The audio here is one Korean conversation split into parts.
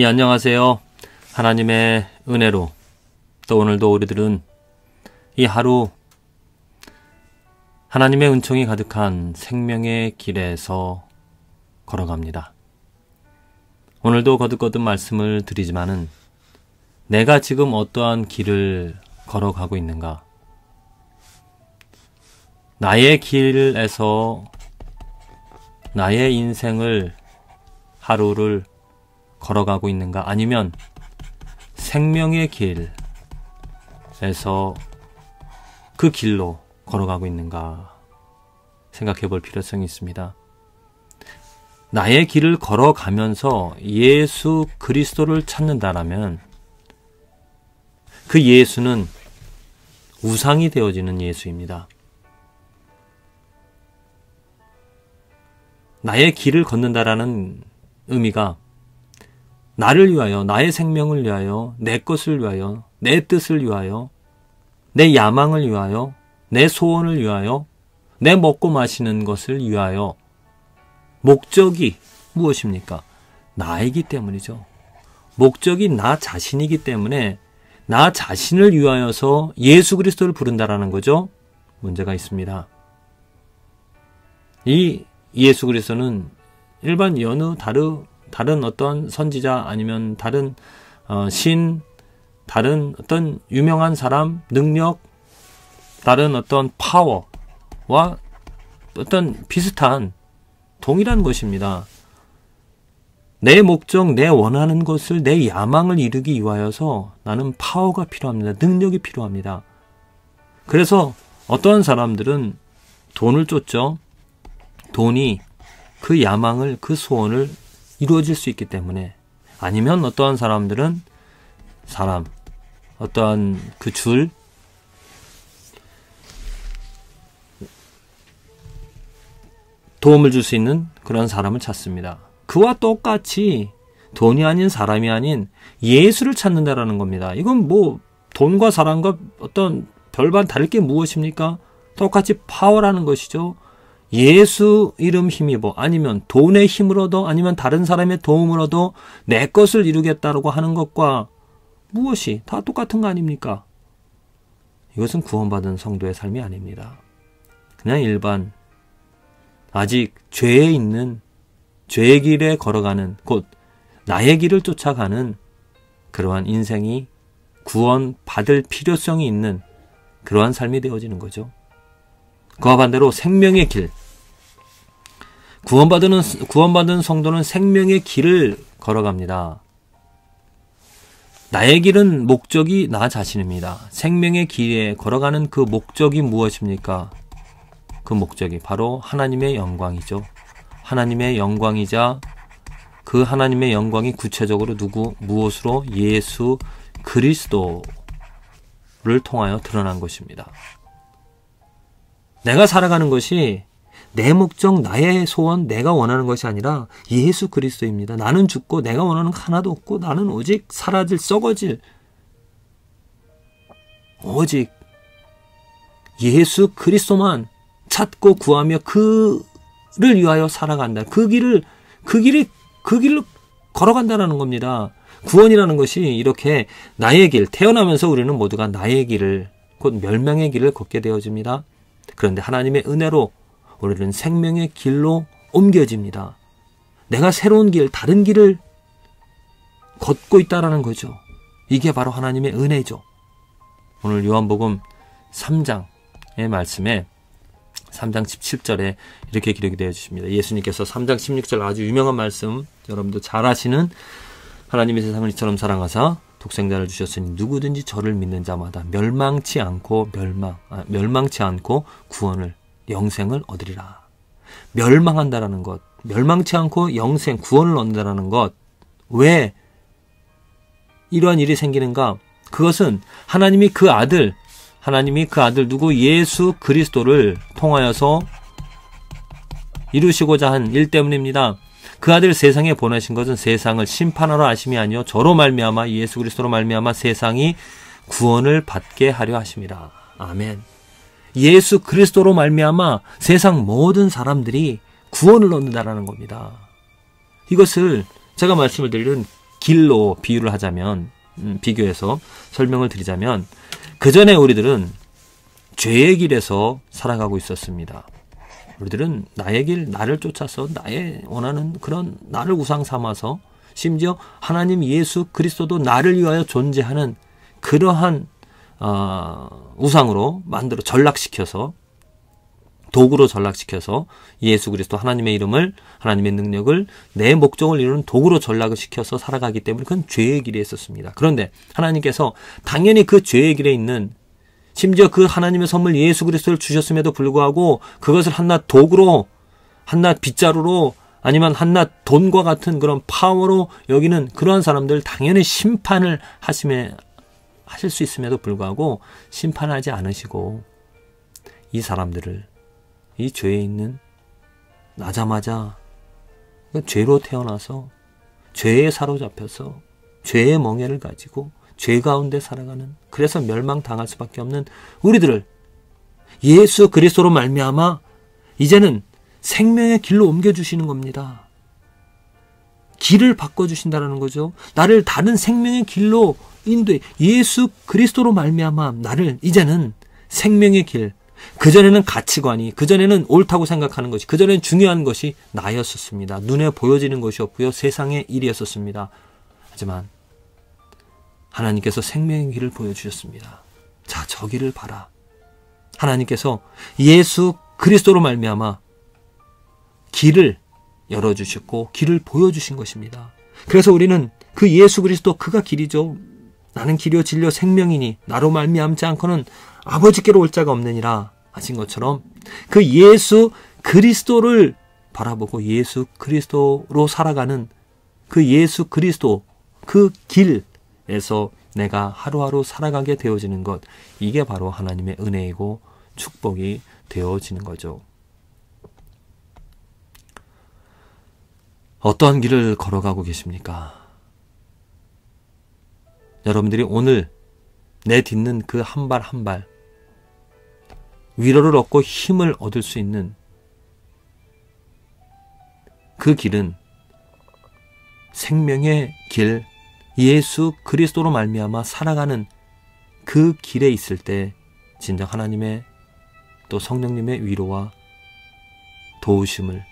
안녕하세요. 하나님의 은혜로 또 오늘도 우리들은 이 하루 하나님의 은총이 가득한 생명의 길에서 걸어갑니다. 오늘도 거듭거듭 말씀을 드리지만은 내가 지금 어떠한 길을 걸어가고 있는가? 나의 길에서 나의 인생을 하루를 걸어가고 있는가? 아니면 생명의 길에서 그 길로 걸어가고 있는가? 생각해 볼 필요성이 있습니다. 나의 길을 걸어가면서 예수 그리스도를 찾는다라면 그 예수는 우상이 되어지는 예수입니다. 나의 길을 걷는다라는 의미가 나를 위하여, 나의 생명을 위하여, 내 것을 위하여, 내 뜻을 위하여, 내 야망을 위하여, 내 소원을 위하여, 내 먹고 마시는 것을 위하여 목적이 무엇입니까? 나이기 때문이죠. 목적이 나 자신이기 때문에 나 자신을 위하여서 예수 그리스도를 부른다라는 거죠. 문제가 있습니다. 이 예수 그리스도는 일반 여느 다른 어떤 선지자 아니면 다른 신, 다른 어떤 유명한 사람, 능력, 다른 어떤 파워와 어떤 비슷한 동일한 것입니다. 내 목적, 내 원하는 것을, 내 야망을 이루기 위하여서 나는 파워가 필요합니다. 능력이 필요합니다. 그래서 어떠한 사람들은 돈을 쫓죠. 돈이 그 야망을, 그 소원을 이루어질 수 있기 때문에, 아니면 어떠한 사람들은 어떠한 그 도움을 줄 수 있는 그런 사람을 찾습니다. 그와 똑같이 돈이 아닌 사람이 아닌 예수를 찾는다라는 겁니다. 이건 뭐 돈과 사람과 어떤 별반 다를 게 무엇입니까? 똑같이 파워라는 것이죠. 예수 이름 힘입어, 아니면 돈의 힘을 얻어, 아니면 다른 사람의 도움을 얻어 내 것을 이루겠다라고 하는 것과 무엇이 다 똑같은 거 아닙니까? 이것은 구원받은 성도의 삶이 아닙니다. 그냥 일반 아직 죄에 있는, 죄의 길에 걸어가는, 곧 나의 길을 쫓아가는 그러한 인생이 구원받을 필요성이 있는 그러한 삶이 되어지는 거죠. 그와 반대로 생명의 길, 구원받은 성도는 생명의 길을 걸어갑니다. 나의 길은 목적이 나 자신입니다. 생명의 길에 걸어가는 그 목적이 무엇입니까? 그 목적이 바로 하나님의 영광이죠. 하나님의 영광이자 그 하나님의 영광이 구체적으로 무엇으로? 예수 그리스도를 통하여 드러난 것입니다. 내가 살아가는 것이 내 목적, 나의 소원, 내가 원하는 것이 아니라 예수 그리스도입니다. 나는 죽고 내가 원하는 거 하나도 없고 나는 오직 사라질, 썩어질, 오직 예수 그리스도만 찾고 구하며 그를 위하여 살아간다. 그 길을 걸어간다라는 겁니다. 구원이라는 것이 이렇게 나의 길, 태어나면서 우리는 모두가 나의 길을, 곧 멸망의 길을 걷게 되어집니다. 그런데 하나님의 은혜로 우리는 생명의 길로 옮겨집니다. 내가 새로운 길, 다른 길을 걷고 있다라는 거죠. 이게 바로 하나님의 은혜죠. 오늘 요한복음 3장의 말씀에 3장 17절에 이렇게 기록이 되어 주십니다. 예수님께서 3장 16절 아주 유명한 말씀, 여러분도 잘 아시는, 하나님의 세상을 이처럼 사랑하사 독생자를 주셨으니 누구든지 저를 믿는 자마다 멸망치 않고 구원을, 영생을 얻으리라. 멸망한다라는 것, 멸망치 않고 영생, 구원을 얻는다라는 것. 왜 이러한 일이 생기는가? 그것은 하나님이 그 아들 누구? 예수 그리스도를 통하여서 이루시고자 한 일 때문입니다. 그 아들 세상에 보내신 것은 세상을 심판하러 하심이 아니요 저로 말미암아, 예수 그리스도로 말미암아 세상이 구원을 받게 하려 하심이라. 아멘. 예수 그리스도로 말미암아 세상 모든 사람들이 구원을 얻는다라는 겁니다. 이것을 제가 말씀을 드리는 길로 비유를 하자면, 비교해서 설명을 드리자면, 그 전에 우리들은 죄의 길에서 살아가고 있었습니다. 우리들은 나의 길, 나를 쫓아서 나의 원하는 그런 나를 우상 삼아서 심지어 하나님 예수 그리스도도 나를 위하여 존재하는 그러한 우상으로 만들어 전락시켜서 도구로 전락시켜서 예수 그리스도 하나님의 이름을 하나님의 능력을 내 목적을 이루는 도구로 전락을 시켜서 살아가기 때문에 그건 죄의 길에 있었습니다. 그런데 하나님께서 당연히 그 죄의 길에 있는 심지어 그 하나님의 선물 예수 그리스도를 주셨음에도 불구하고 그것을 한낱 도구로 한낱 빗자루로 아니면 한낱 돈과 같은 그런 파워로 여기는 그러한 사람들 당연히 심판을 하실 수 있음에도 불구하고 심판하지 않으시고 이 사람들을 이 죄에 있는 나자마자 죄로 태어나서 죄에 사로잡혀서 죄의 멍에를 가지고 죄 가운데 살아가는 그래서 멸망당할 수밖에 없는 우리들을 예수 그리스도로 말미암아 이제는 생명의 길로 옮겨주시는 겁니다. 길을 바꿔주신다는 거죠. 나를 다른 생명의 길로 인도해 예수 그리스도로 말미암아 나를 이제는 생명의 길 그전에는 가치관이 그전에는 옳다고 생각하는 것이 그전에는 중요한 것이 나였었습니다. 눈에 보여지는 것이었고요. 세상의 일이었었습니다. 하지만 하나님께서 생명의 길을 보여주셨습니다. 자, 저 길을 봐라. 하나님께서 예수 그리스도로 말미암아 길을 열어주셨고 길을 보여주신 것입니다. 그래서 우리는 그 예수 그리스도 그가 길이죠. 나는 길이요 진리요 생명이니 나로 말미암지 않고는 아버지께로 올 자가 없느니라 하신 것처럼 그 예수 그리스도를 바라보고 예수 그리스도로 살아가는 그 예수 그리스도 그 길에서 내가 하루하루 살아가게 되어지는 것 이게 바로 하나님의 은혜이고 축복이 되어지는 거죠. 어떠한 길을 걸어가고 계십니까? 여러분들이 오늘 내딛는 그 한 발 한 발 위로를 얻고 힘을 얻을 수 있는 그 길은 생명의 길 예수 그리스도로 말미암아 살아가는 그 길에 있을 때 진정 하나님의 또 성령님의 위로와 도우심을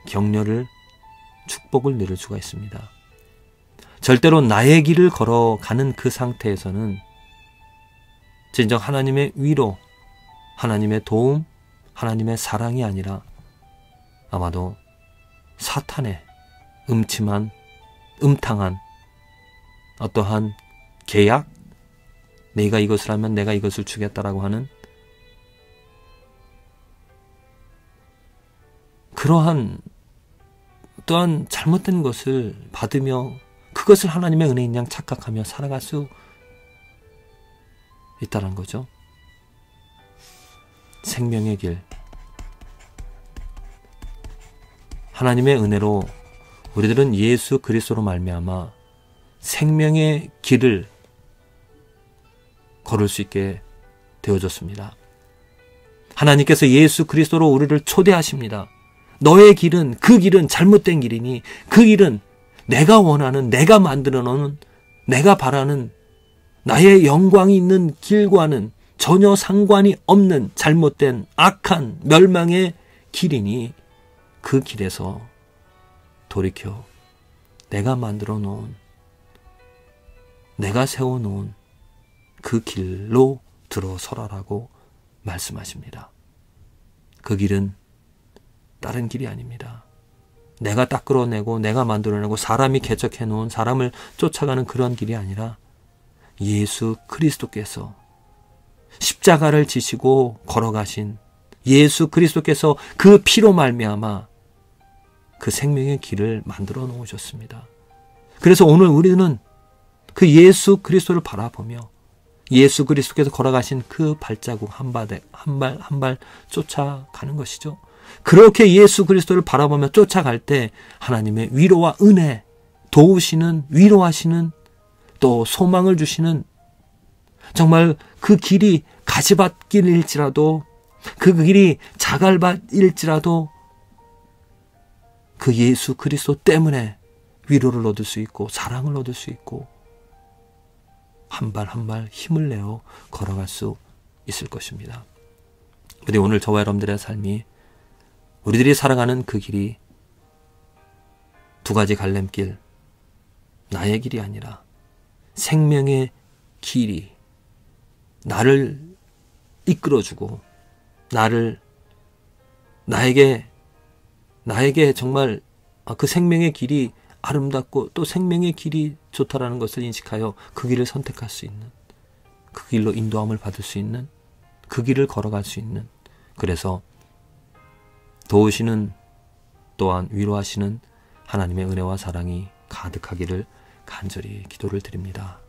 격려를 축복을 누릴 수가 있습니다. 절대로 나의 길을 걸어가는 그 상태에서는 진정 하나님의 위로, 하나님의 도움, 하나님의 사랑이 아니라 아마도 사탄의 음침한, 음탕한 어떠한 계약, 내가 이것을 하면 내가 이것을 주겠다라고 하는 그러한 또한 잘못된 것을 받으며 그것을 하나님의 은혜인 양 착각하며 살아갈 수 있다는 거죠. 생명의 길 하나님의 은혜로 우리들은 예수 그리스도로 말미암아 생명의 길을 걸을 수 있게 되어졌습니다. 하나님께서 예수 그리스도로 우리를 초대하십니다. 너의 길은 그 길은 잘못된 길이니 그 길은 내가 원하는 내가 만들어 놓은 내가 바라는 나의 영광이 있는 길과는 전혀 상관이 없는 잘못된 악한 멸망의 길이니 그 길에서 돌이켜 내가 만들어 놓은 내가 세워놓은 그 길로 들어서라라고 말씀하십니다. 그 길은 다른 길이 아닙니다. 내가 딱 끌어내고 내가 만들어내고 사람이 개척해 놓은 사람을 쫓아가는 그런 길이 아니라 예수 그리스도께서 십자가를 지시고 걸어가신 예수 그리스도께서 그 피로 말미암아 그 생명의 길을 만들어 놓으셨습니다. 그래서 오늘 우리는 그 예수 그리스도를 바라보며 예수 그리스도께서 걸어가신 그 발자국 한 발 한 발 쫓아가는 것이죠. 그렇게 예수 그리스도를 바라보며 쫓아갈 때 하나님의 위로와 은혜, 도우시는, 위로하시는, 또 소망을 주시는 정말 그 길이 가시밭길일지라도 그 길이 자갈밭일지라도 그 예수 그리스도 때문에 위로를 얻을 수 있고 사랑을 얻을 수 있고 한 발 한 발 힘을 내어 걸어갈 수 있을 것입니다. 근데 오늘 저와 여러분들의 삶이 우리들이 살아가는 그 길이 두 가지 갈림길, 나의 길이 아니라 생명의 길이 나를 이끌어주고 나에게 정말 그 생명의 길이 아름답고 또 생명의 길이 좋다라는 것을 인식하여 그 길을 선택할 수 있는, 그 길로 인도함을 받을 수 있는, 그 길을 걸어갈 수 있는, 그래서 도우시는 또한 위로하시는 하나님의 은혜와 사랑이 가득하기를 간절히 기도를 드립니다.